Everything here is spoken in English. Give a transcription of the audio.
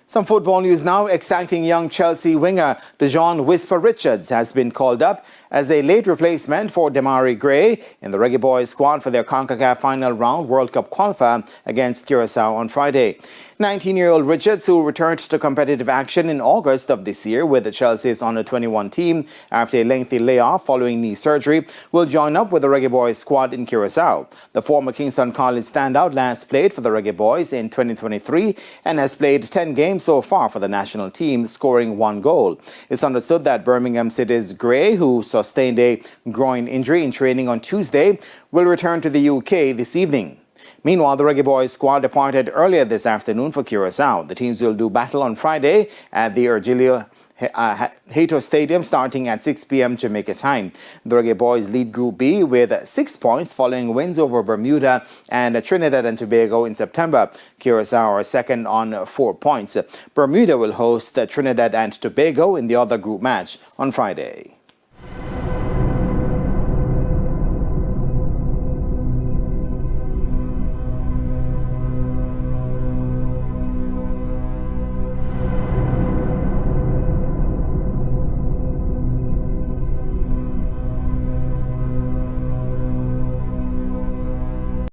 Some football news now. Exciting young Chelsea winger Dejon Whisper Richards has been called up as a late replacement for Damarai in the Reggae Boyz squad for their CONCACAF final round World Cup qualifier against Curacao on Friday. 19-year-old Richards, who returned to competitive action in August of this year with Chelsea's under-21 team after a lengthy layoff following knee surgery, will join up with the Reggae Boyz squad in Curacao. The former Kingston College standout last played for the Reggae Boyz in 2023 and has played 10 games so far for the national team, scoring 1 goal. It's understood that Birmingham City's Gray, who sustained a groin injury in training on Tuesday, will return to the UK this evening. Meanwhile, the Reggae Boyz squad departed earlier this afternoon for Curacao. The teams will do battle on Friday at the Ergilio Hato Stadium starting at 6 p.m. Jamaica time. The Reggae Boyz lead Group B with 6 points following wins over Bermuda and Trinidad and Tobago in September. Curacao are second on 4 points. Bermuda will host Trinidad and Tobago in the other group match on Friday.